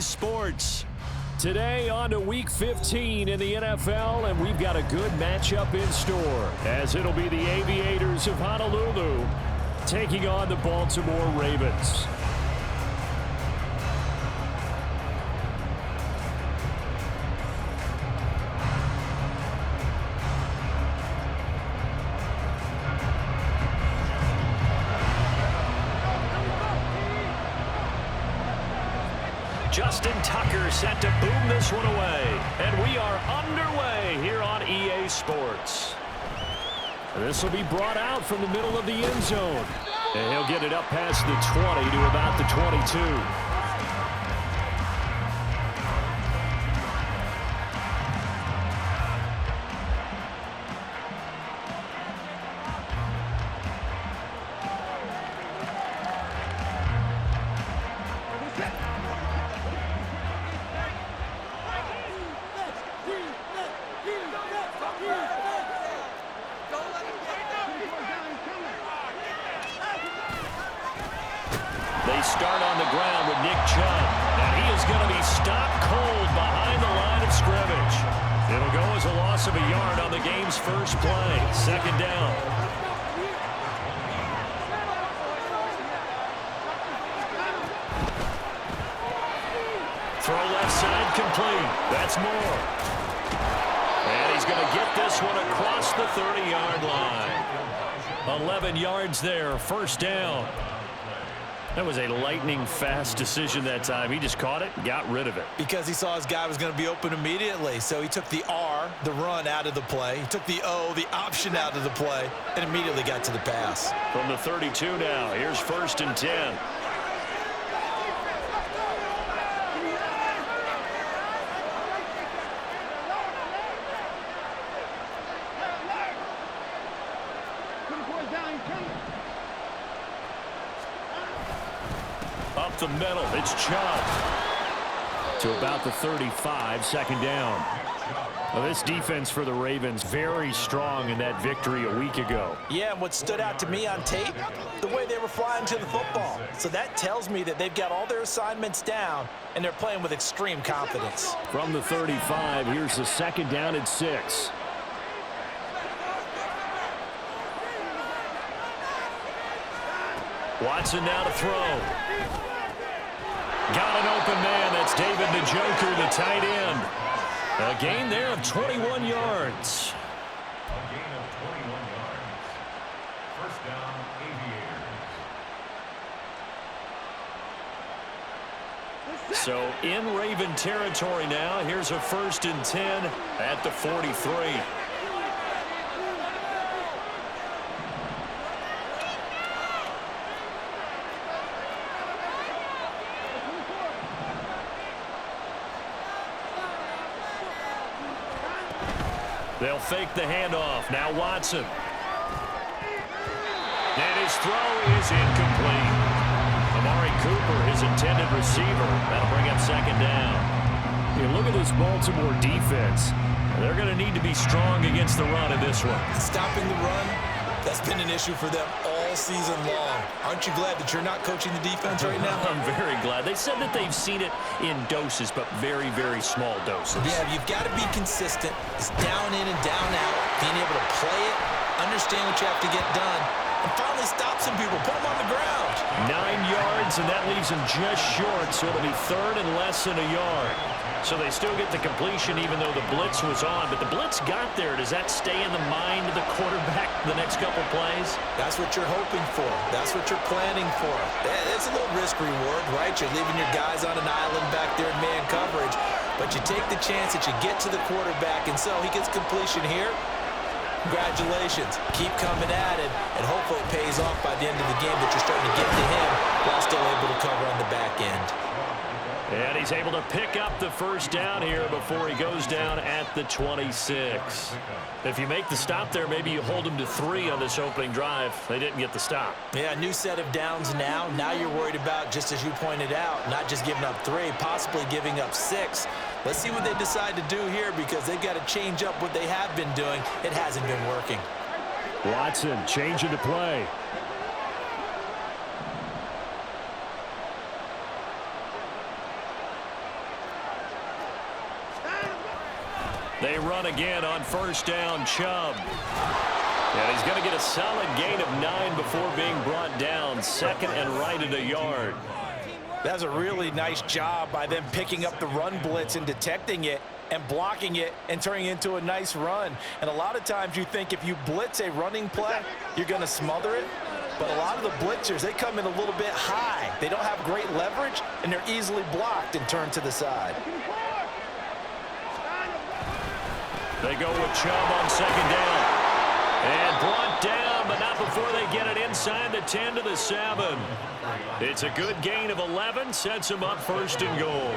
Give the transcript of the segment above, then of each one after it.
Sports. Today on to Week 15 in the NFL, and we've got a good matchup in store, as it'll be the Aviators of Honolulu taking on the Baltimore Ravens. Justin Tucker set to boom this one away. And we are underway here on EA Sports. This will be brought out from the middle of the end zone. And he'll get it up past the 20 to about the 22. They start on the ground with Nick Chubb, and he is going to be stopped cold behind the line of scrimmage. It'll go as a loss of a yard on the game's first play. Second down. Throw left side complete. That's Moore. And he's going to get this one across the 30-yard line. 11 yards there, first down. That was a lightning-fast decision that time. He just caught it and got rid of it. Because he saw his guy was going to be open immediately. So he took the R, the run, out of the play. He took the O, the option, out of the play, and immediately got to the pass. From the 32 now, here's 1st and 10. Up the middle, it's Chubb. To about the 35, second down. Well, this defense for the Ravens, very strong in that victory a week ago. Yeah, and what stood out to me on tape, the way they were flying to the football. So that tells me that they've got all their assignments down, and they're playing with extreme confidence. From the 35, here's the second down at 6. Watson now to throw. Got an open man. That's David Njoku, the tight end. A gain there of 21 yards. A gain of 21 yards. First down, Aviators. So in Raven territory now. Here's a 1st and 10 at the 43. They'll fake the handoff. Now Watson. And his throw is incomplete. Amari Cooper, his intended receiver. That'll bring up second down. You look at this Baltimore defense. They're going to need to be strong against the run in this one. Stopping the run, that's been an issue for them all season long. Aren't you glad that you're not coaching the defense right now? I'm very glad. They said that they've seen it in doses, but very, very small doses. Yeah, you've got to be consistent. It's down in and down out. Being able to play it, understand what you have to get done, and finally stop some people, put them on the ground. 9 yards, and that leaves them just short, so it'll be 3rd and less than a yard. So they still get the completion even though the blitz was on. But the blitz got there. Does that stay in the mind of the quarterback the next couple plays? That's what you're hoping for. That's what you're planning for. It's a little risk reward, right? You're leaving your guys on an island back there in man coverage. But you take the chance that you get to the quarterback, and so he gets completion here. Congratulations. Keep coming at it, and hopefully it pays off by the end of the game that you're starting to get to him while still able to cover on the back end. And he's able to pick up the first down here before he goes down at the 26. If you make the stop there, maybe you hold him to 3 on this opening drive. They didn't get the stop. Yeah, new set of downs now. Now you're worried about, just as you pointed out, not just giving up 3, possibly giving up 6. Let's see what they decide to do here, because they've got to change up what they have been doing. It hasn't been working. Watson changing to play. They run again on first down, Chubb. And he's going to get a solid gain of 9 before being brought down. Second and right at a yard. That's a really nice job by them picking up the run blitz and detecting it and blocking it and turning it into a nice run. And a lot of times you think if you blitz a running play, you're going to smother it. But a lot of the blitzers, they come in a little bit high. They don't have great leverage, and they're easily blocked and turned to the side. They go with Chubb on second down. And brought down, but not before they get it inside the 10 to the 7. It's a good gain of 11, sets them up first and goal.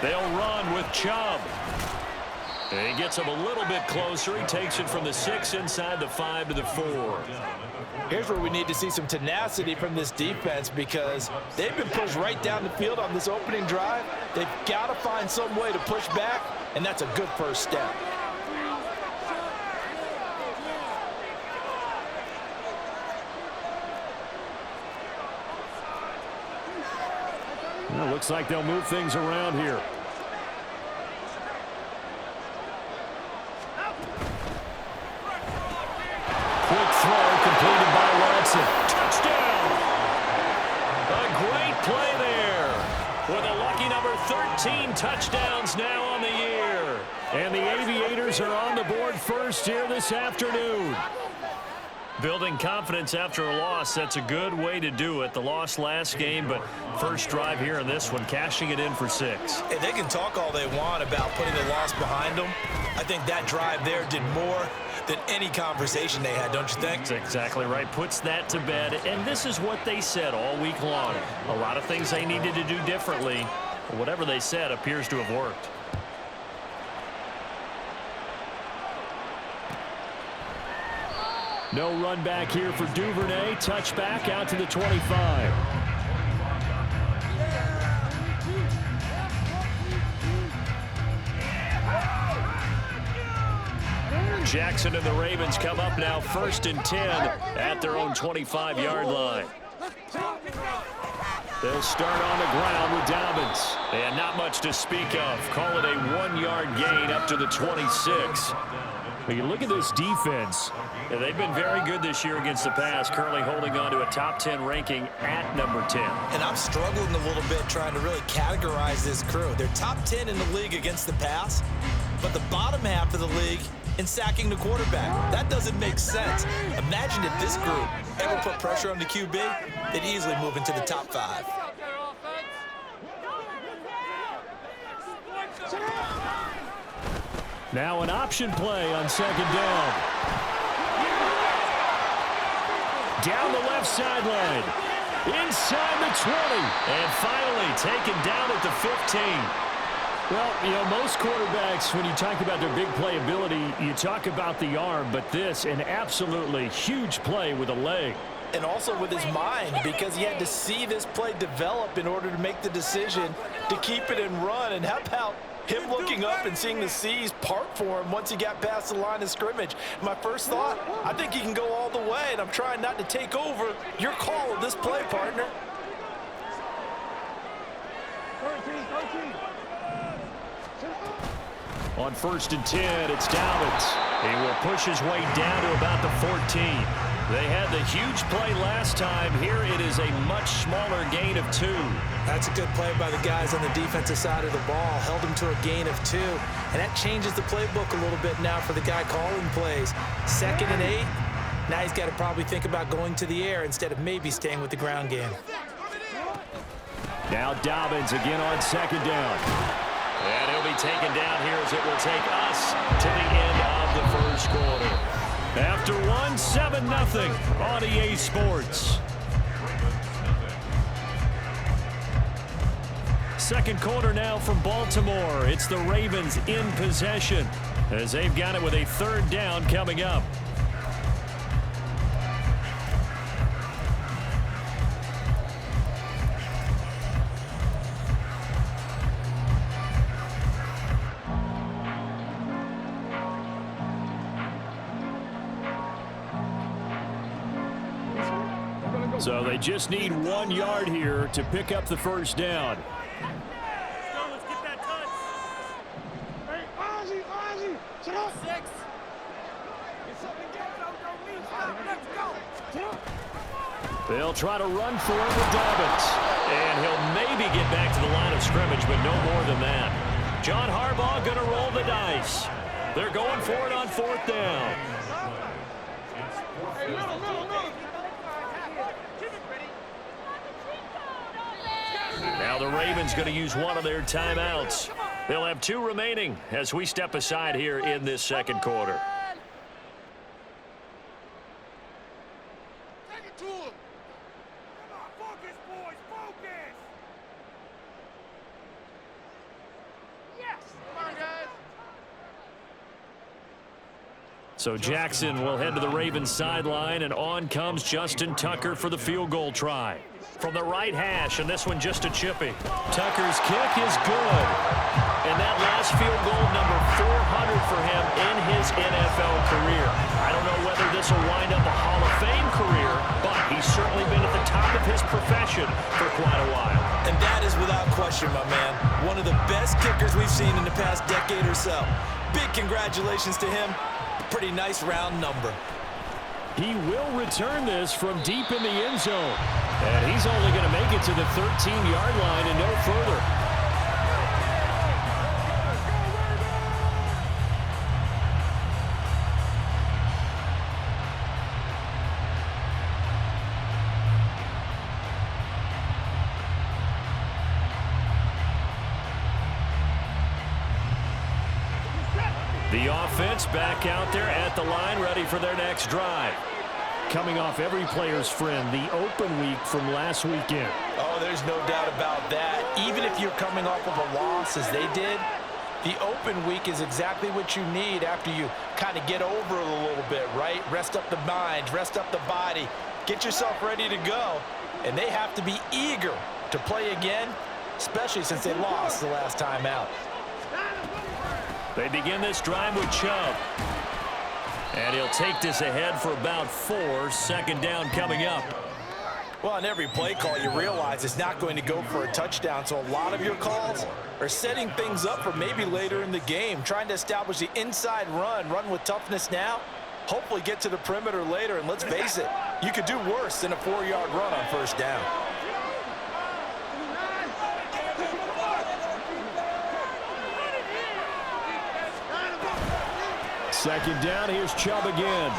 They'll run with Chubb. And he gets him a little bit closer. He takes it from the 6 inside the 5 to the 4. Here's where we need to see some tenacity from this defense because they've been pushed right down the field on this opening drive. They've got to find some way to push back, and that's a good first step. Well, looks like they'll move things around here. Quick throw completed by Watson. Touchdown! A great play there. With a lucky number 13 touchdowns now on the year. And the Aviators are on the board first here this afternoon. Building confidence after a loss, that's a good way to do it. The loss last game, but first drive here in this one, cashing it in for 6. And they can talk all they want about putting the loss behind them. I think that drive there did more than any conversation they had, don't you think? That's exactly right. Puts that to bed. And this is what they said all week long. A lot of things they needed to do differently. Whatever they said appears to have worked. No run back here for Duvernay. Touchback out to the 25. Jackson and the Ravens come up now first and 10 at their own 25-yard line. They'll start on the ground with Dobbins. And not much to speak of. Call it a 1-yard gain up to the 26. But you look at this defense, and they've been very good this year against the pass, currently holding on to a top 10 ranking at number 10. And I'm struggling a little bit trying to really categorize this crew. They're top 10 in the league against the pass, but the bottom half of the league in sacking the quarterback. That doesn't make sense. Imagine if this group ever put pressure on the QB, they'd easily move into the top 5. Now an option play on second down. Down the left sideline. Inside the 20. And finally taken down at the 15. Well, you know, most quarterbacks, when you talk about their big playability, you talk about the arm, but this, an absolutely huge play with a leg. And also with his mind, because he had to see this play develop in order to make the decision to keep it and run. And how about him looking up and seeing the seas part for him once he got past the line of scrimmage? My first thought, I think he can go all the way, and I'm trying not to take over. Your call of this play, partner. 13. On first and 10, it's Dobbins. He will push his way down to about the 14. They had the huge play last time. Here it is a much smaller gain of 2. That's a good play by the guys on the defensive side of the ball. Held him to a gain of 2. And that changes the playbook a little bit now for the guy calling plays. 2nd and 8. Now he's got to probably think about going to the air instead of maybe staying with the ground game. Now Dobbins again on second down. And he'll be taken down here as it will take us to the end of the first quarter. After 1, 7-0 on EA Sports. Second quarter now from Baltimore. It's the Ravens in possession as they've got it with a 3rd down coming up. So they just need 1 yard here to pick up the first down. Let's get that touch. Hey, Ozzy, sit up. 6. Get something to get. Don't need stop. Let's go. Sit up. They'll try to run for it with Dobbins. And he'll maybe get back to the line of scrimmage, but no more than that. John Harbaugh going to roll the dice. They're going for it on 4th down. Now the Ravens going to use one of their timeouts. They'll have 2 remaining as we step aside here in this second quarter. Take it to him. Come on, focus, boys, focus. Yes. Come on, guys. So Jackson will head to the Ravens sideline, and on comes Justin Tucker for the field goal try. From the right hash, and this one just a chippy. Tucker's kick is good. And that last field goal, number 400 for him in his NFL career. I don't know whether this will wind up a Hall of Fame career, but he's certainly been at the top of his profession for quite a while. And that is without question, my man. One of the best kickers we've seen in the past decade or so. Big congratulations to him. Pretty nice round number. He will return this from deep in the end zone. And he's only going to make it to the 13-yard line and no further. The offense back out there at the line, ready for their next drive. Coming off every player's friend, the open week from last weekend. Oh, there's no doubt about that. Even if you're coming off of a loss as they did, the open week is exactly what you need after you kind of get over it a little bit, right? Rest up the mind, rest up the body, get yourself ready to go. And they have to be eager to play again, especially since they lost the last time out. They begin this drive with Chubb. And he'll take this ahead for about 4. 2nd down coming up. Well, on every play call, you realize it's not going to go for a touchdown. So a lot of your calls are setting things up for maybe later in the game, trying to establish the inside run with toughness now, hopefully get to the perimeter later. And let's face it, you could do worse than a 4-yard run on 1st down. Second down, here's Chubb again.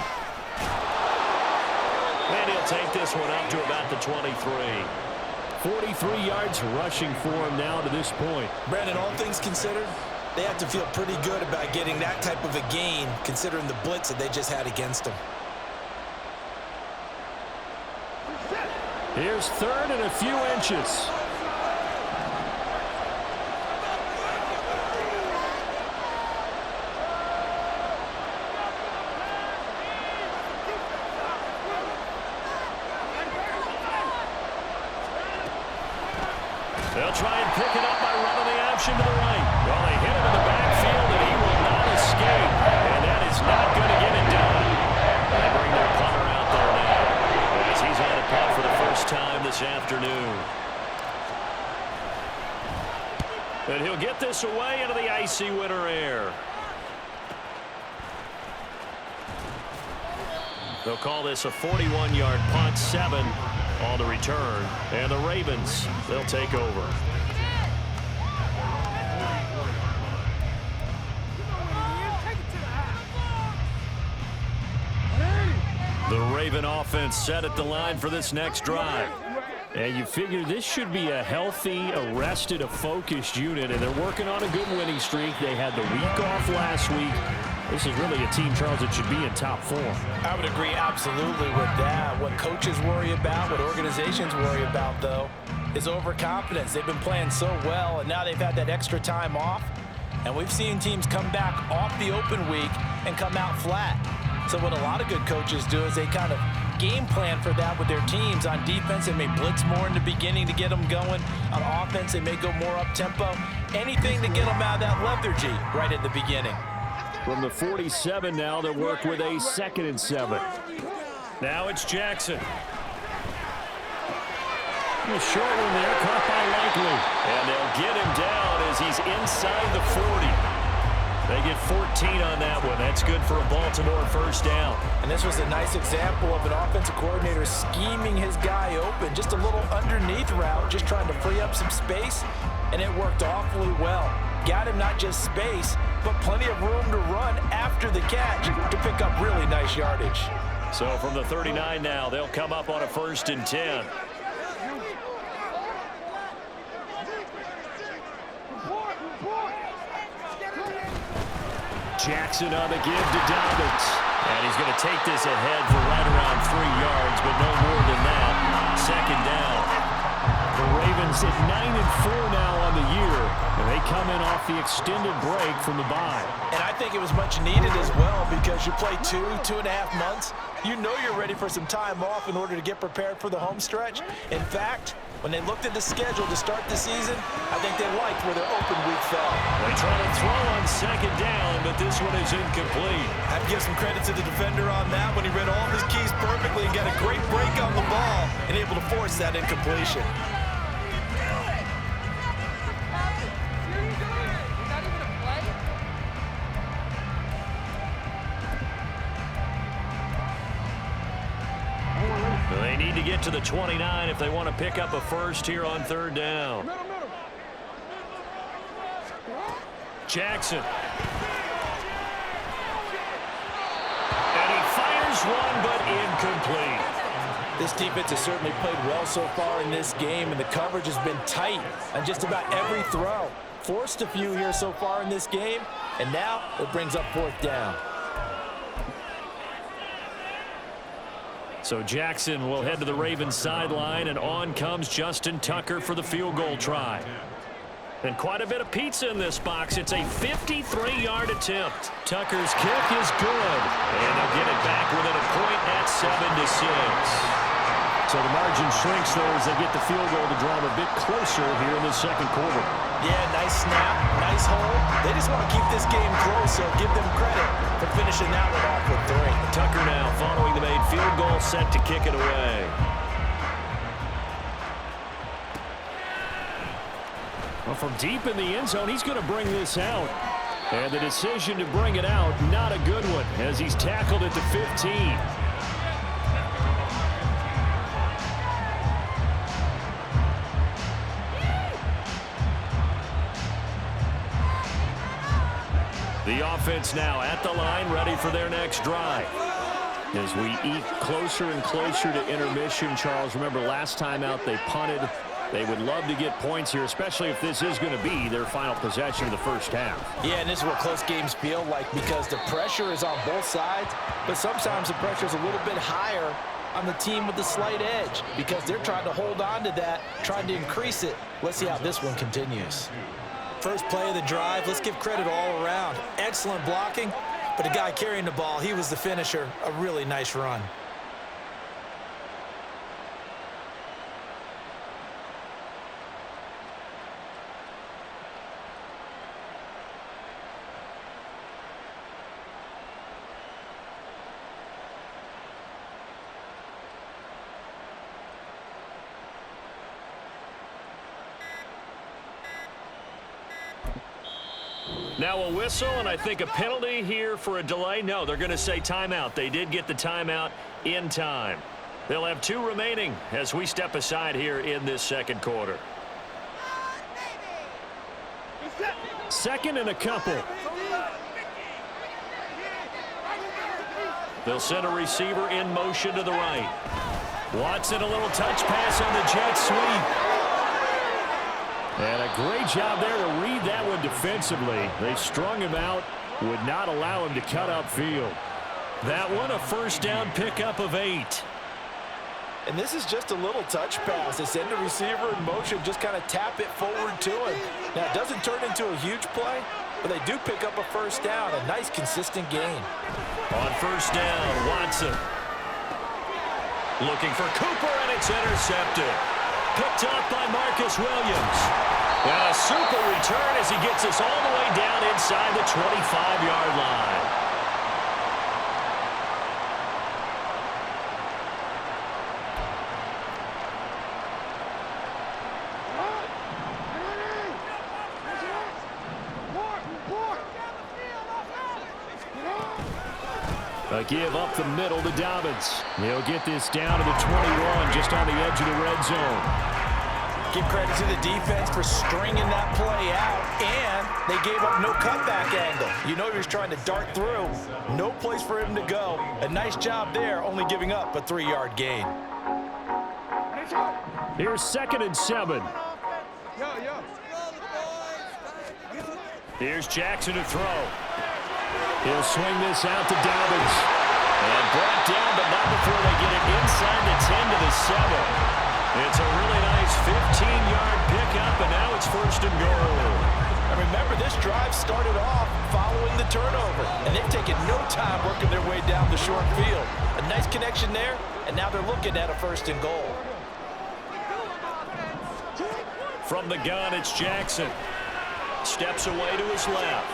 And he'll take this one up to about the 23. 43 yards rushing for him now to this point. Brandon, all things considered, they have to feel pretty good about getting that type of a gain, considering the blitz that they just had against them. Here's 3rd and a few inches. They'll try and pick it up by running the option to the right. Well, they hit him in the backfield, and he will not escape. And that is not going to get it done. They bring their punter out there now as he's on a punt for the first time this afternoon. And he'll get this away into the icy winter air. They'll call this a 41-yard punt, 7 on the return. And the Ravens, they'll take over. The Raven offense set at the line for this next drive. And you figure this should be a healthy, arrested, a focused unit, and they're working on a good winning streak. They had the week off last week. This is really a team, Charles, that should be in top form. I would agree absolutely with that. What coaches worry about, what organizations worry about, though, is overconfidence. They've been playing so well, and now they've had that extra time off. And we've seen teams come back off the open week and come out flat. So what a lot of good coaches do is they kind of game plan for that with their teams. On defense, they may blitz more in the beginning to get them going. On offense, they may go more up-tempo. Anything to get them out of that lethargy right at the beginning. From the 47 now, they'll work with a 2nd and 7. Now it's Jackson. A short one there, caught by Likely. And they'll get him down as he's inside the 40. They get 14 on that one. That's good for a Baltimore first down. And this was a nice example of an offensive coordinator scheming his guy open. Just a little underneath route, just trying to free up some space, and it worked awfully well. Got him not just space, but plenty of room to run after the catch to pick up really nice yardage. So from the 39 now, they'll come up on a 1st and 10. Jackson on the give to Dobbins. And he's going to take this ahead for right around 3 yards, but no more than that. 2nd down. The Ravens at 9-4 now on the year, and they come in off the extended break from the bye. And I think it was much needed as well because you play 2.5 months. You know you're ready for some time off in order to get prepared for the home stretch. In fact, when they looked at the schedule to start the season, I think they liked where their open week fell. They try to throw on 2nd down, but this one is incomplete. I'd give some credit to the defender on that when he read all of his keys perfectly and got a great break on the ball and able to force that incompletion. They need to get to the 29 if they want to pick up a first here on 3rd down. Jackson. And he fires one, but incomplete. This defense has certainly played well so far in this game, and the coverage has been tight on just about every throw. Forced a few here so far in this game, and now it brings up 4th down. So Jackson will head to the Ravens sideline, and on comes Justin Tucker for the field goal try. And quite a bit of pizza in this box. It's a 53-yard attempt. Tucker's kick is good, and they'll get it back within a point at 7-6. So the margin shrinks there as they get the field goal to draw them a bit closer here in the 2nd quarter. Yeah, nice snap, nice hold. They just want to keep this game close, so give them credit for finishing that one off with 3. Tucker now following the made field goal, set to kick it away. Well, from deep in the end zone, he's going to bring this out. And the decision to bring it out, not a good one, as he's tackled at the 15. The offense now at the line, ready for their next drive. As we eke closer and closer to intermission, Charles, remember last time out they punted. They would love to get points here, especially if this is going to be their final possession of the first half. Yeah, and this is what close games feel like because the pressure is on both sides, but sometimes the pressure is a little bit higher on the team with the slight edge because they're trying to hold on to that, trying to increase it. Let's see how this one continues. First play of the drive, let's give credit all around. Excellent blocking, but the guy carrying the ball, he was the finisher. A really nice run. Now a whistle, and I think a penalty here for a delay. No, they're going to say timeout. They did get the timeout in time. They'll have 2 remaining as we step aside here in this 2nd quarter. 2nd and a couple. They'll send a receiver in motion to the right. Watson, a little touch pass on the jet sweep. And a great job there to read that one defensively. They strung him out, would not allow him to cut upfield. That one a first down pickup of 8. And this is just a little touch pass. They send a receiver in motion, just kind of tap it forward to him. Now, it doesn't turn into a huge play, but they do pick up a first down, a nice, consistent gain. On first down, Watson. Looking for Cooper, and it's intercepted. Picked up by Marcus Williams. And a super return as he gets us all the way down inside the 25-yard line. A give up the middle to Dobbins. He'll get this down to the 21, just on the edge of the red zone. Give credit to the defense for stringing that play out, and they gave up no cutback angle. You know he was trying to dart through. No place for him to go. A nice job there, only giving up a 3-yard gain. Here's 2nd and 7. Here's Jackson to throw. He'll swing this out to Dobbins. And brought down, but not before they get it inside the 10 to the 7. It's a really nice 15-yard pickup, and now it's 1st and goal. And remember, this drive started off following the turnover, and they've taken no time working their way down the short field. A nice connection there, and now they're looking at a 1st and goal. From the gun, it's Jackson. Steps away to his left.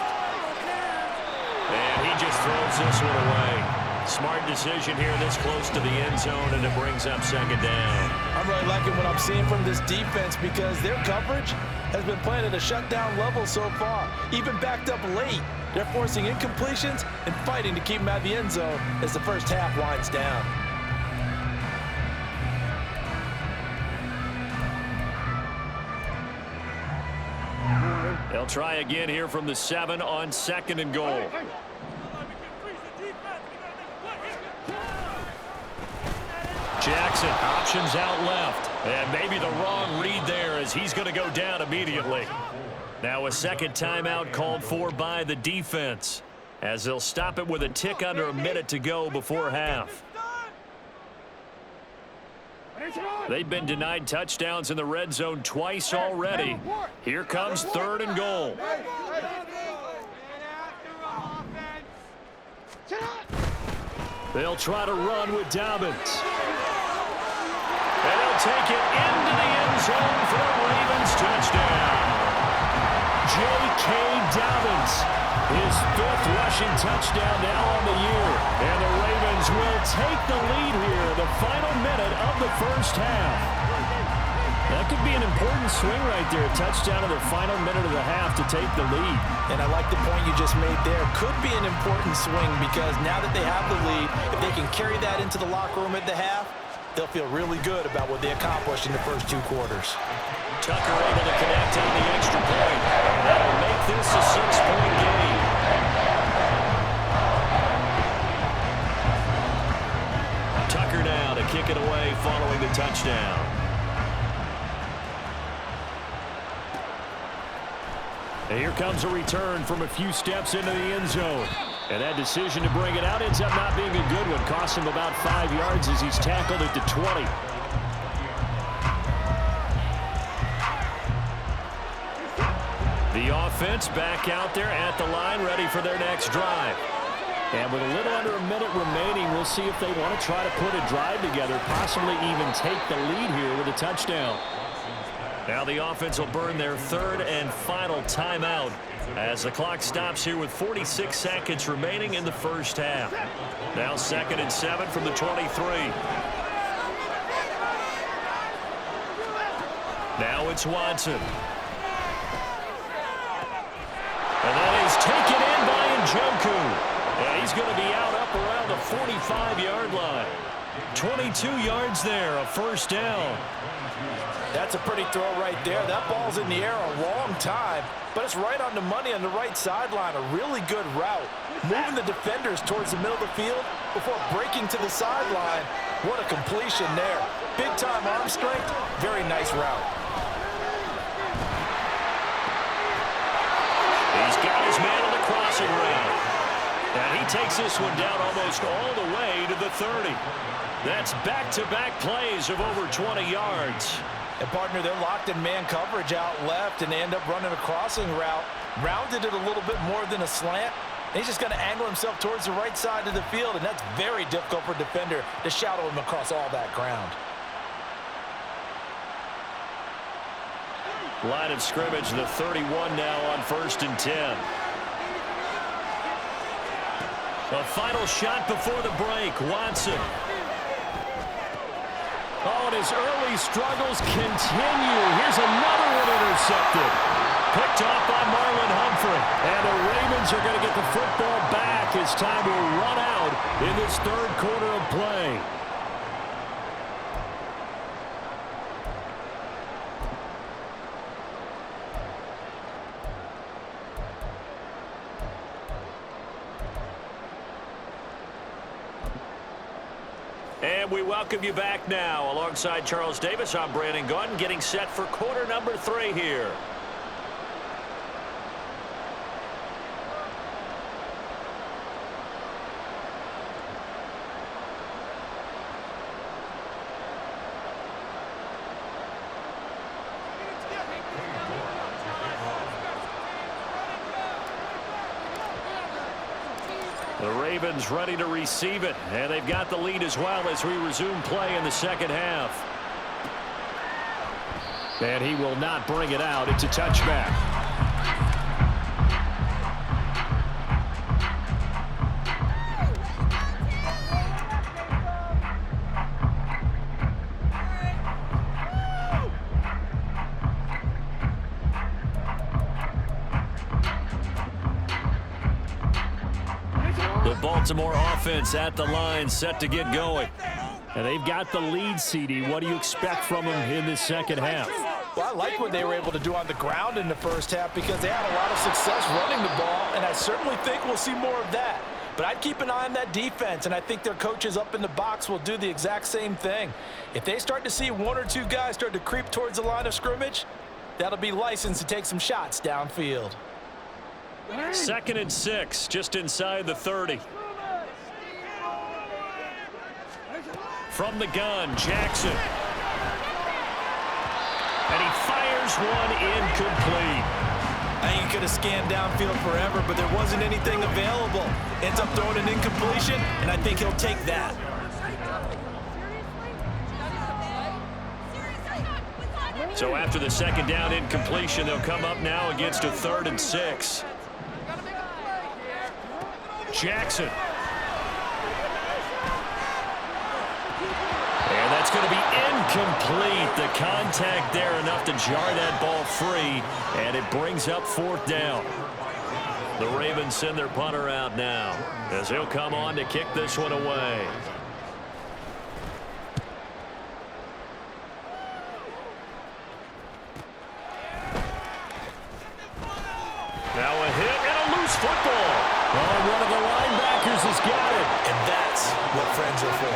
And he just throws this one away. Smart decision here this close to the end zone, and it brings up 2nd down. I'm really liking what I'm seeing from this defense because their coverage has been playing at a shutdown level so far. Even backed up late, they're forcing incompletions and fighting to keep them out of the end zone as the first half winds down. They'll try again here from the 7 on 2nd and goal. Jackson options out left. And maybe the wrong read there as he's going to go down immediately. Now a 2nd timeout called for by the defense as they'll stop it with a tick under a minute to go before half. They've been denied touchdowns in the red zone twice already. Here comes 3rd and goal. They'll try to run with Dobbins. And they'll take it into the end zone for a Ravens touchdown. J.K. Dobbins, his 5th rushing touchdown now on the year. And the Ravens will take the lead here in the final minute of the first half. That could be an important swing right there. A touchdown in the final minute of the half to take the lead. And I like the point you just made there. Could be an important swing because now that they have the lead, if they can carry that into the locker room at the half, they'll feel really good about what they accomplished in the first 2 quarters. Tucker able to connect on the extra point. That'll make this a 6-point game. Tucker now to kick it away following the touchdown. And here comes a return from a few steps into the end zone. And that decision to bring it out ends up not being a good one. Costs him about 5 yards as he's tackled at the 20. The offense back out there at the line, ready for their next drive. And with a little under a minute remaining, we'll see if they want to try to put a drive together, possibly even take the lead here with a touchdown. Now the offense will burn their 3rd and final timeout as the clock stops here with 46 seconds remaining in the first half. Now 2nd and 7 from the 23. Now it's Watson. And that is taken in by Njoku. And he's going to be out up around the 45-yard line. 22 yards there, a 1st down. That's a pretty throw right there. That ball's in the air a long time, but it's right on the money on the right sideline. A really good route. Moving the defenders towards the middle of the field before breaking to the sideline. What a completion there. Big-time arm strength. Very nice route. He's got his man on the crossing route. And he takes this one down almost all the way to the 30. That's back-to-back plays of over 20 yards. And partner, they're locked in man coverage out left, and they end up running a crossing route. Rounded it a little bit more than a slant. And he's just going to angle himself towards the right side of the field, and that's very difficult for a defender to shadow him across all that ground. Line of scrimmage, the 31 now on 1st and 10. A final shot before the break, Watson. Oh, and his early struggles continue. Here's another one intercepted. picked off by Marlon Humphrey. And the Ravens are going to get the football back as time will run out in this third quarter of play. And we welcome you back now. Alongside Charles Davis, I'm Brandon Gaudin, getting set for quarter number 3 here. The Ravens ready to receive it, and they've got the lead as well as we resume play in the second half. And he will not bring it out. It's a touchback. Baltimore offense at the line, set to get going. And they've got the lead, CD. What do you expect from them in this second half? Well, I like what they were able to do on the ground in the first half because they had a lot of success running the ball, and I certainly think we'll see more of that. But I'd keep an eye on that defense, and I think their coaches up in the box will do the exact same thing. If they start to see 1 or 2 guys start to creep towards the line of scrimmage, that'll be licensed to take some shots downfield. 2nd and 6, just inside the 30. From the gun, Jackson. And he fires one incomplete. I think he could have scanned downfield forever, but there wasn't anything available. Ends up throwing an incompletion, and I think he'll take that. So after the 2nd down incompletion, they'll come up now against a 3rd and 6. Jackson. And that's going to be incomplete. The contact there enough to jar that ball free, and it brings up 4th down. The Ravens send their punter out now as he'll come on to kick this one away. Now a hit and a loose football. Oh, one of the linebackers has got it. And that's what friends are for.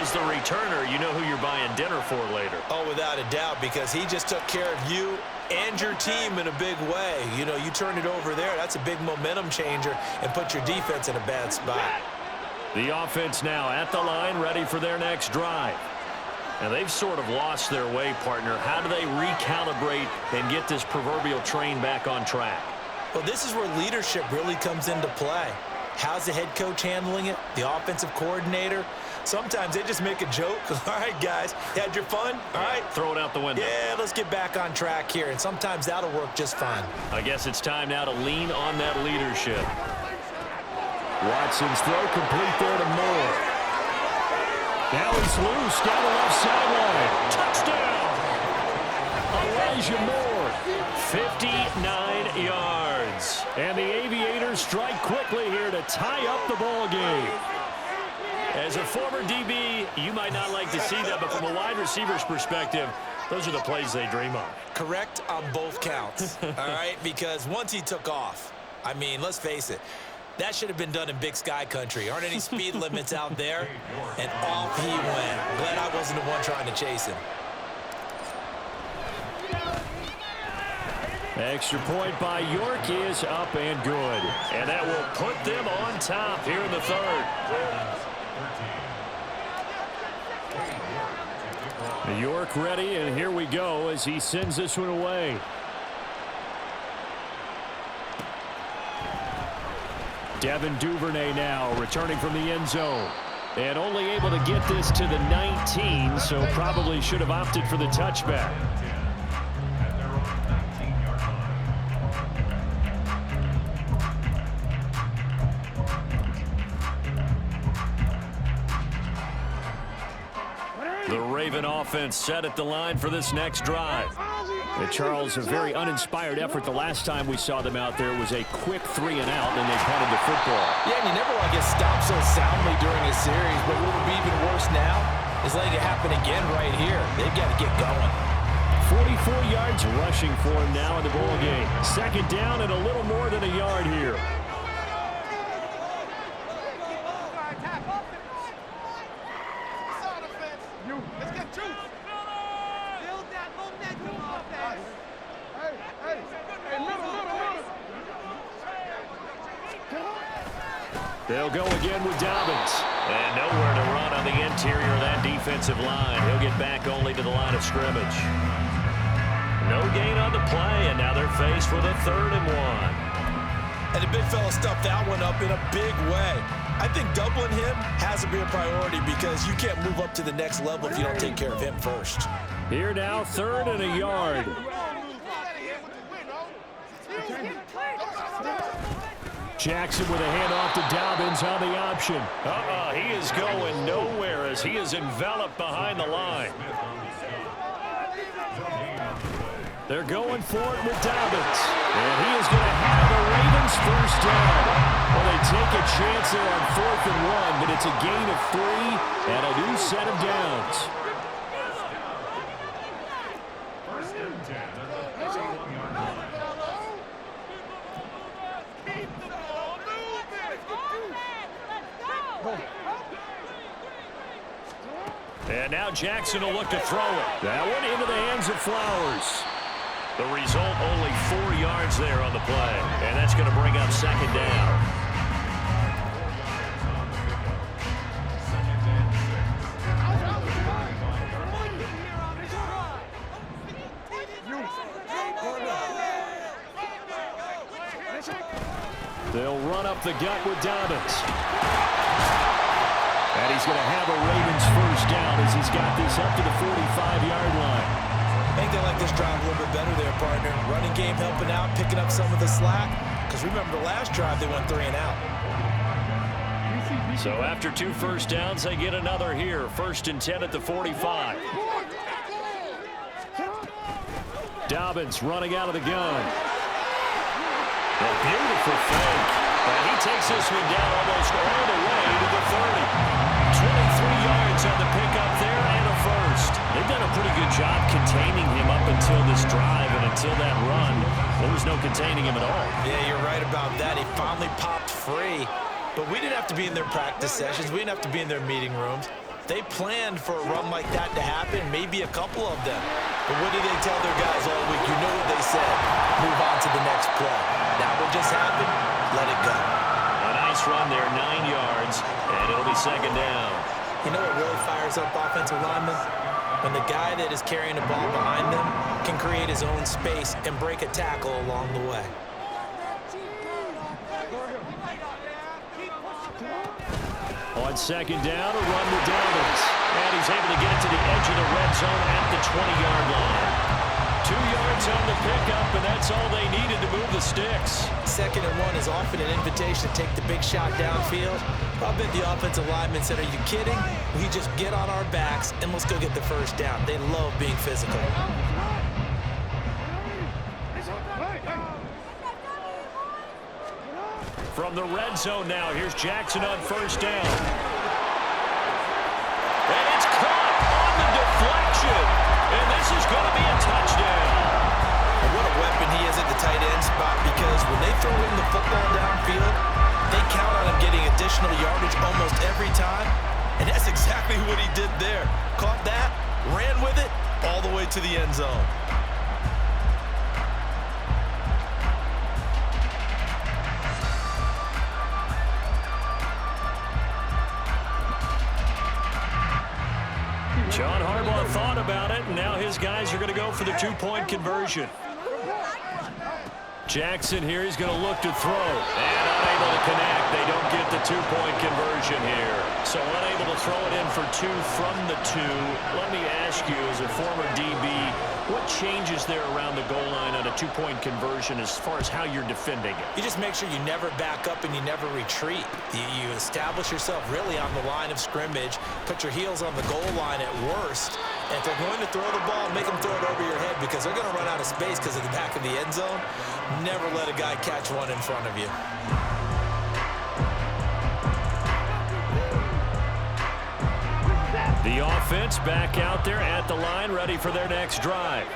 As the returner, you know who you're buying dinner for later. Oh, without a doubt, because he just took care of you and your team in a big way. You know, you turn it over there, that's a big momentum changer and put your defense in a bad spot. The offense now at the line, ready for their next drive. And they've sort of lost their way, partner. How do they recalibrate and get this proverbial train back on track? Well, this is where leadership really comes into play. How's the head coach handling it? The offensive coordinator? Sometimes they just make a joke. All right, guys, you had your fun? All right. Throw it out the window. Yeah, let's get back on track here. And sometimes that'll work just fine. I guess it's time now to lean on that leadership. Watson's throw complete there to Moore. Now he's loose down the left sideline. Touchdown! Elijah Moore, 59 yards. And the Aviators strike quickly here to tie up the ball game. As a former DB, you might not like to see that, but from a wide receiver's perspective, those are the plays they dream of. Correct on both counts, all right? Because once he took off, I mean, let's face it, that should have been done in Big Sky country. Aren't any speed limits out there? And off he went. Glad I wasn't the one trying to chase him. Extra point by York is up and good. And that will put them on top here in the 3rd. York ready, and here we go as he sends this one away. Devin Duvernay now returning from the end zone. And only able to get this to the 19, so probably should have opted for the touchback. The Raven offense set at the line for this next drive. Charles, a very uninspired effort the last time we saw them out there was a quick 3 and out, and they punted the football. Yeah, and you never want to get stopped so soundly during a series, but what would be even worse now is letting it happen again right here. They've got to get going. 44 yards rushing for him now in the ball game. Second down and a little more than a yard here. Let's get juice. Build that momentum off that. Hey, They'll go again with Dobbins. And nowhere to run on the interior of that defensive line. He'll get back only to the line of scrimmage. No gain on the play, and now they're faced with a 3rd and 1. And the big fella stuffed that one up in a big way. I think doubling him has to be a priority because you can't move up to the next level if you don't take care of him first. Here now, 3rd and a yard. Jackson with a handoff to Dobbins on the option. He is going nowhere as he is enveloped behind the line. They're going for it with Dobbins. And he is going to have the Ravens first down. Well, they take a chance there on 4th and 1, but it's a gain of 3 and a new set of downs. First and 10 at the 31-yard line. And now Jackson will look to throw it. That one into the hands of Flowers. The result, only 4 yards there on the play. And that's going to bring up 2nd down. They'll run up the gut with Dobbins. And he's going to have a Ravens first down as he's got this up to the 45-yard line. I think they like this drive a little bit better there, partner. Running game helping out, picking up some of the slack. Because remember the last drive, they went 3 and out. So after 2 first downs, they get another here. 1st and 10 at the 45. Dobbins running out of the gun. A beautiful fake. And he takes this one down almost all the way to the 30. 23 yards on the pickup there and a first. They've done a pretty good job containing him up until this drive, and until that run, there was no containing him at all. Yeah, you're right about that. He finally popped free. But we didn't have to be in their practice sessions. We didn't have to be in their meeting rooms. They planned for a run like that to happen, maybe a couple of them. But what did they tell their guys all week? You know what they said. Move on to the next play. That one just happened. Let it go. A nice run there, 9 yards, and it'll be 2nd down. You know what really fires up offensive linemen? When the guy that is carrying the ball behind them can create his own space and break a tackle along the way. On 2nd down, a run with Dobbins. And he's able to get it to the edge of the red zone at the 20-yard line. 2 yards on the pickup, and that's all they needed to move the sticks. 2nd and 1 is often an invitation to take the big shot downfield. I bet the offensive lineman said, are you kidding? We just get on our backs and let's go get the first down. They love being physical. From the red zone now, here's Jackson on 1st down. And it's caught on the deflection. And this is going to be a touchdown. And what a weapon he is at the tight end spot, because when they throw him the football downfield, they count on him getting additional yardage almost every time. And that's exactly what he did there. Caught that, ran with it, all the way to the end zone. John Harbaugh thought about it, and now his guys are going to go for the 2-point conversion. Jackson here, he's going to look to throw. And unable to connect. They don't get the 2-point conversion here. So unable to throw it in for 2 from the 2. Let me ask you, as a former DB, what changes there around the goal line on a 2-point conversion as far as how you're defending it? You just make sure you never back up and you never retreat. You establish yourself really on the line of scrimmage, put your heels on the goal line at worst, If they're going to throw the ball, make them throw it over your head because they're going to run out of space because of the back of the end zone. Never let a guy catch one in front of you. The offense back out there at the line, ready for their next drive.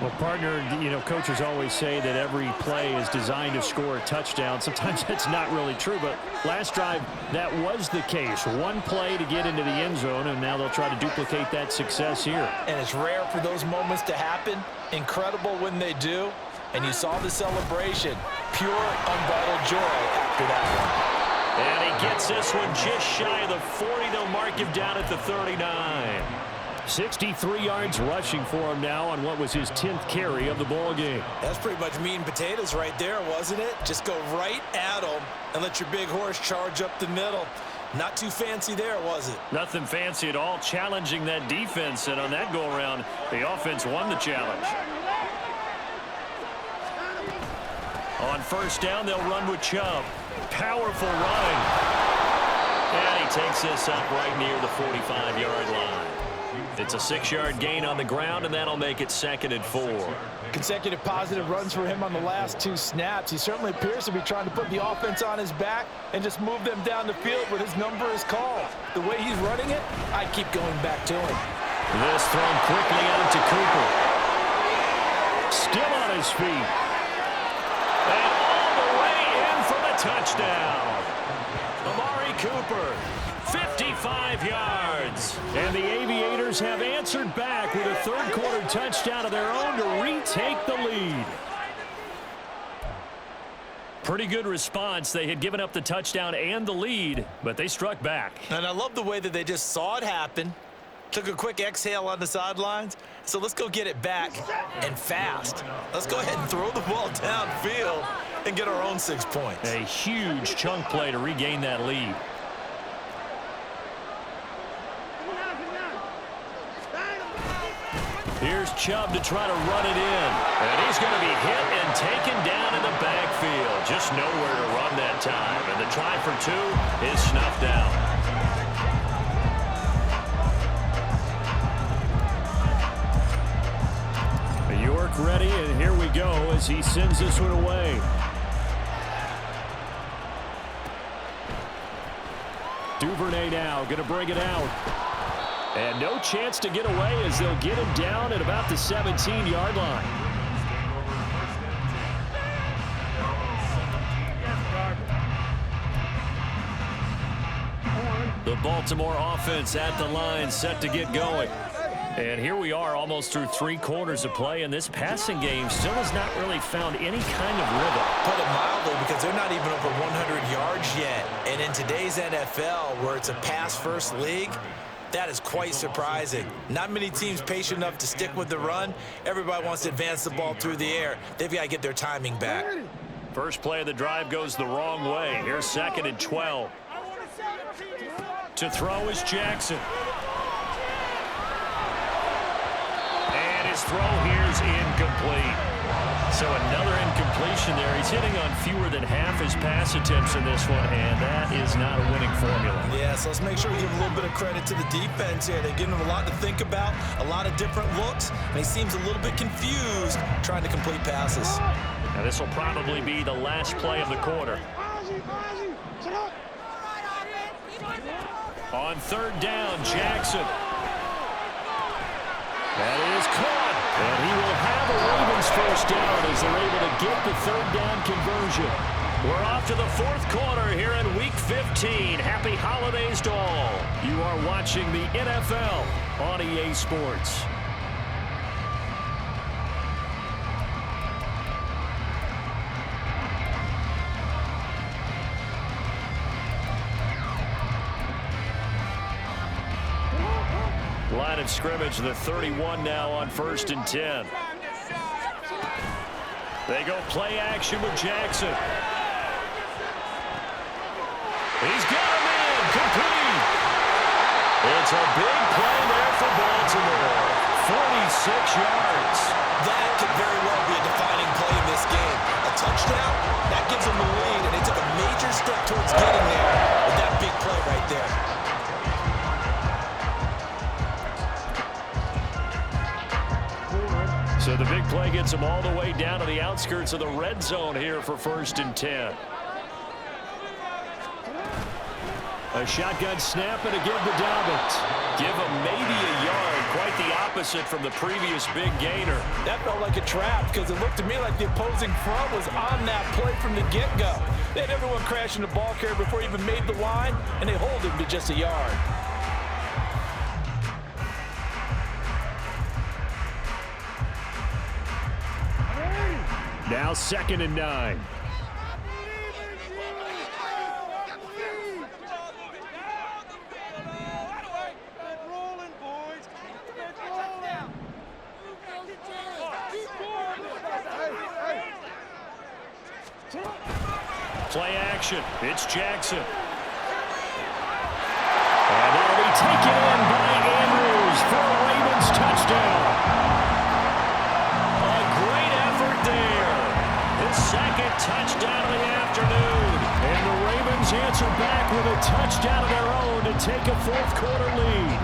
Well, partner, you know, coaches always say that every play is designed to score a touchdown. Sometimes that's not really true, but last drive, that was the case. One play to get into the end zone, and now they'll try to duplicate that success here. And it's rare for those moments to happen. Incredible when they do. And you saw the celebration. Pure, unbridled joy after that one. And he gets this one just shy of the 40. They'll mark him down at the 39. 63 yards rushing for him now on what was his 10th carry of the ball game. That's pretty much meat and potatoes right there, wasn't it? Just go right at him and let your big horse charge up the middle. Not too fancy there, was it? Nothing fancy at all, challenging that defense, and on that go-around, the offense won the challenge. On first down, they'll run with Chubb. Powerful running. And he takes this up right near the 45-yard line. It's a 6-yard gain on the ground, and that'll make it 2nd and 4. Consecutive positive runs for him on the last 2 snaps. He certainly appears to be trying to put the offense on his back and just move them down the field when his number is called. The way he's running it, I keep going back to him. This thrown quickly out to Cooper. Still on his feet. And all the way in for the touchdown. Amari Cooper, 55 yards. And the Aviators have answered back with a third-quarter touchdown of their own to retake the lead. Pretty good response. They had given up the touchdown and the lead, but they struck back. And I love the way that they just saw it happen, took a quick exhale on the sidelines. So let's go get it back and fast. Let's go ahead and throw the ball downfield and get our own 6 points. A huge chunk play to regain that lead. Here's Chubb to try to run it in. And he's going to be hit and taken down in the backfield. Just nowhere to run that time. And the try for 2 is snuffed out. York ready, and here we go as he sends this one away. Duvernay now going to bring it out. And no chance to get away as they'll get him down at about the 17-yard line. The Baltimore offense at the line, set to get going. And here we are almost through 3 quarters of play, and this passing game still has not really found any kind of rhythm. Put it mildly, because they're not even over 100 yards yet. And in today's NFL, where it's a pass-first league, that is quite surprising. Not many teams patient enough to stick with the run. Everybody wants to advance the ball through the air. They've got to get their timing back. First play of the drive goes the wrong way. Here's 2nd and 12. To throw is Jackson. And his throw here's incomplete. So another incompletion there. He's hitting on fewer than half his pass attempts in this one, and that is not a winning formula. Yeah, so let's make sure we give a little bit of credit to the defense here. They're giving him a lot to think about, a lot of different looks, and he seems a little bit confused trying to complete passes. Now this will probably be the last play of the quarter. On 3rd down, Jackson. That is caught. And he will have a Ravens first down as they're able to get the 3rd down conversion. We're off to the 4th quarter here in Week 15. Happy holidays to all. You are watching the NFL on EA Sports. Line of scrimmage, the 31 now on 1st and 10. They go play action with Jackson. He's got him in, complete. It's a big play there for Baltimore. 46 yards. That could very well be a defining play in this game. A touchdown, that gives them the lead, and they took a major step towards getting there with that big play right there. So the big play gets them all the way down to the outskirts of the red zone here for 1st and 10. A shotgun snap and a give to Dobbins. Give him maybe a yard. Quite the opposite from the previous big gainer. That felt like a trap because it looked to me like the opposing front was on that play from the get-go. They had everyone crashing the ball carrier before he even made the line, and they hold him to just a yard. Now 2nd and 9. Play action. It's Jackson. And that'll be taken in by Andrews for a Ravens touchdown. A great effort there. His 2nd touchdown of the afternoon. And the Ravens answer back with a touchdown of their own to take a 4th quarter lead.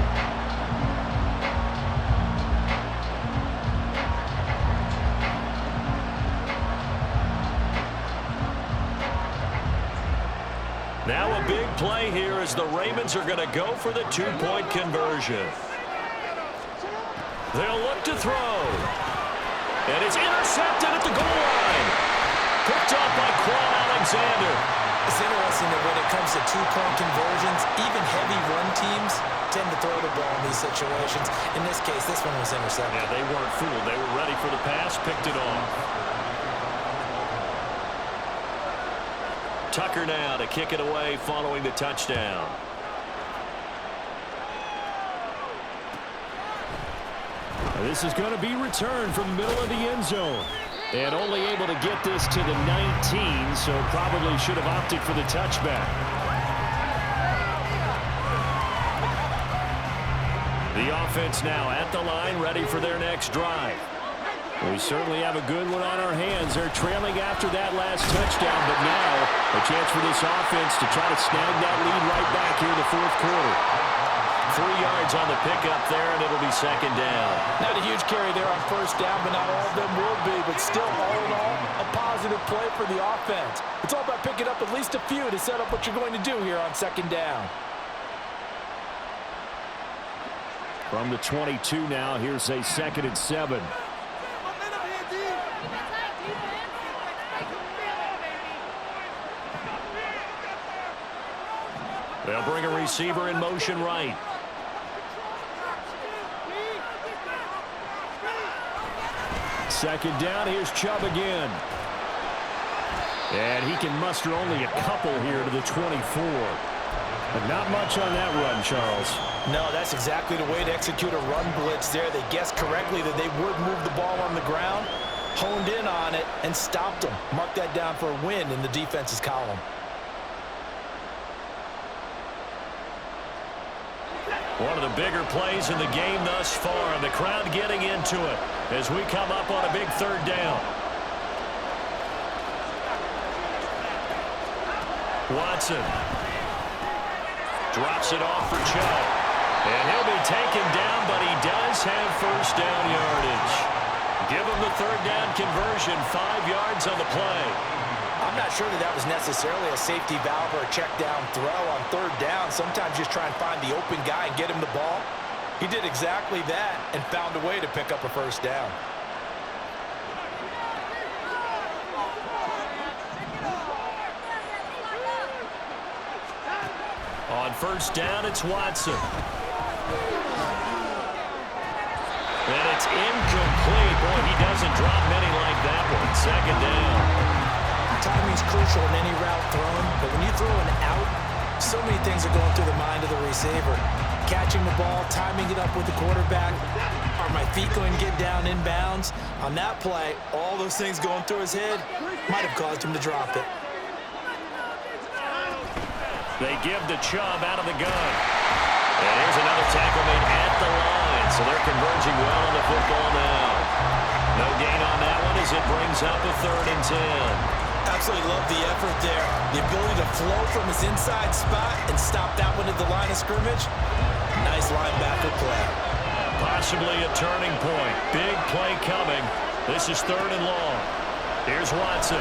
Now a big play here as the Ravens are going to go for the 2-point conversion. They'll look to throw. And it's intercepted at the goal line. Picked up by Quan Alexander. It's interesting that when it comes to 2-point conversions, even heavy run teams tend to throw the ball in these situations. In this case, this one was intercepted. Yeah, they weren't fooled. They were ready for the pass, picked it off. Tucker now to kick it away following the touchdown. This is going to be returned from the middle of the end zone. And only able to get this to the 19, so probably should have opted for the touchback. The offense now at the line, ready for their next drive. We certainly have a good one on our hands. They're trailing after that last touchdown, but now a chance for this offense to try to snag that lead right back here in the 4th quarter. 3 yards on the pickup there, and it'll be 2nd down. Not a huge carry there on 1st down, but not all of them will be. But still, all in all, a positive play for the offense. It's all about picking up at least a few to set up what you're going to do here on 2nd down. From the 22 now, here's a 2nd and 7. They'll bring a receiver in motion right. Second down, here's Chubb again. And he can muster only a couple here to the 24. But not much on that run, Charles. No, that's exactly the way to execute a run blitz there. They guessed correctly that they would move the ball on the ground, honed in on it, and stopped them. Mark that down for a win in the defense's column. One of the bigger plays in the game thus far, and the crowd getting into it as we come up on a big 3rd down. Watson drops it off for Chubb. And he'll be taken down, but he does have 1st down yardage. Give him the 3rd down conversion, 5 yards on the play. I'm not sure that that was necessarily a safety valve or a check down throw on 3rd down. Sometimes just try and find the open guy and get him the ball. He did exactly that and found a way to pick up a 1st down. On 1st down, it's Watson. And it's incomplete. Boy, he doesn't drop many like that one. 2nd down. Timing's crucial in any route thrown, but when you throw an out, so many things are going through the mind of the receiver. Catching the ball, timing it up with the quarterback. Are my feet going to get down in bounds? On that play, all those things going through his head might have caused him to drop it. They give the Chubb out of the gun. And here's another tackle made at the line, so they're converging well on the football now. No gain on that one as it brings up a 3rd and 10. Absolutely love the effort there. The ability to flow from his inside spot and stop that one at the line of scrimmage. Nice linebacker play. possibly a turning point. Big play coming. This is 3rd and long. Here's Watson.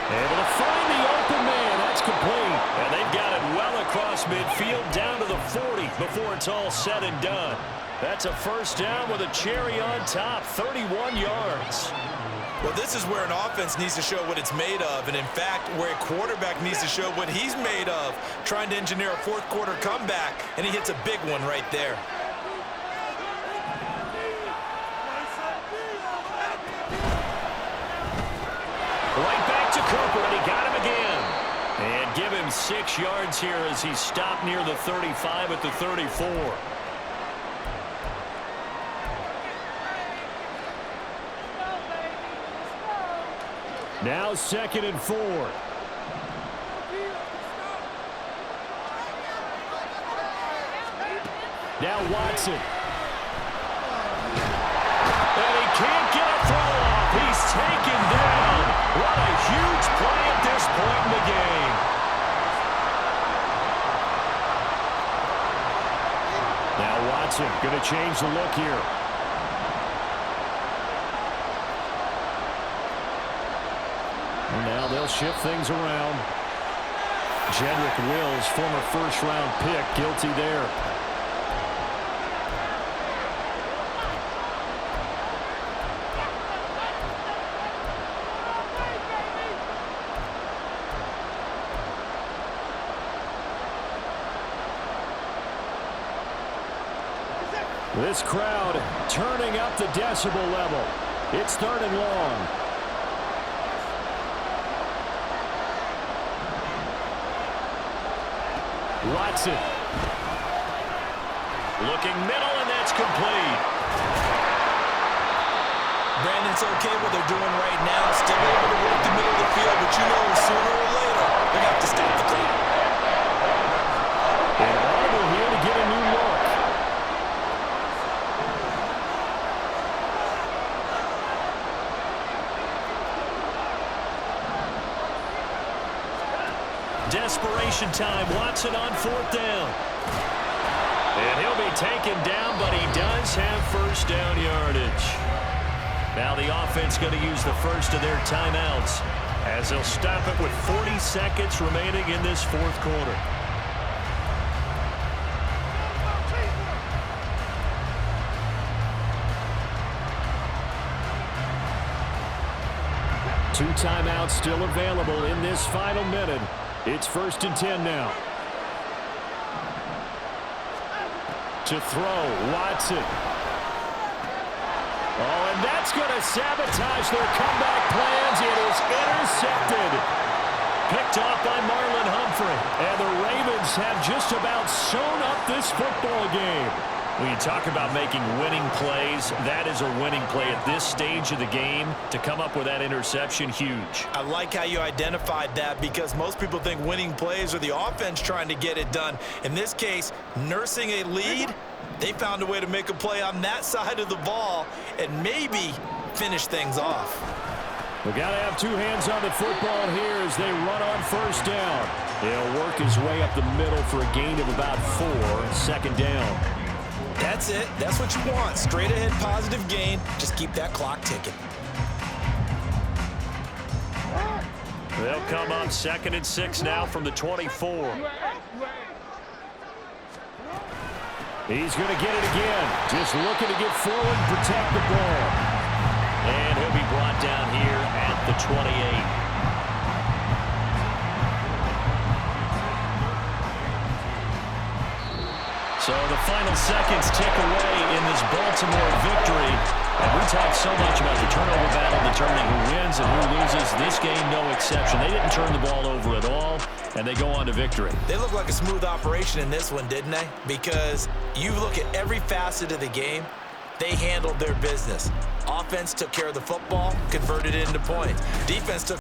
Able to find the open man. That's complete. And they've got it well across midfield down to the 40 before it's all said and done. That's a first down with a cherry on top, 31 yards. Well, this is where an offense needs to show what it's made of, and in fact, where a quarterback needs to show what he's made of, trying to engineer a fourth-quarter comeback, and he hits a big one right there. Right back to Cooper, and he got him again. And give him 6 yards here as he stopped near the 35 at the 34. Now 2nd and 4. Now Watson. And he can't get a throw off. He's taken down. What a huge play at this point in the game. Now Watson going to change the look here. And now they'll shift things around. Jedrick Wills, former first-round pick, guilty there. This crowd turning up the decibel level. It's 3rd and long. Watson. Looking middle, and that's complete. Brandon, it's okay what they're doing right now. Still able to work the middle of the field, but you know sooner or later they're going to have to stop the clock. And Audible here to get a new look. Desperation time. Watson on 4th down. And he'll be taken down, but he does have first down yardage. Now the offense going to use the first of their timeouts as they'll stop it with 40 seconds remaining in this 4th quarter. Two timeouts still available in this final minute. It's 1st and 10 now. To throw, Watson. Oh, and that's going to sabotage their comeback plans. It is intercepted. Picked off by Marlon Humphrey. And the Ravens have just about sewn up this football game. When you talk about making winning plays, that is a winning play at this stage of the game. To come up with that interception, huge. I like how you identified that because most people think winning plays are the offense trying to get it done. In this case, nursing a lead, they found a way to make a play on that side of the ball and maybe finish things off. We've got to have two hands on the football here as they run on 1st down. He'll work his way up the middle for a gain of about 4, 2nd down. That's it. That's what you want. Straight ahead positive gain. Just keep that clock ticking. They'll come up 2nd and 6 now from the 24. He's going to get it again. Just looking to get forward and protect the ball. And he'll be brought down here at the 28. So the final seconds tick away in this Baltimore victory. And we talk so much about the turnover battle determining who wins and who loses. This game, no exception. They didn't turn the ball over at all, and they go on to victory. They look like a smooth operation in this one, didn't they? Because you look at every facet of the game, they handled their business. Offense took care of the football, converted it into points. Defense took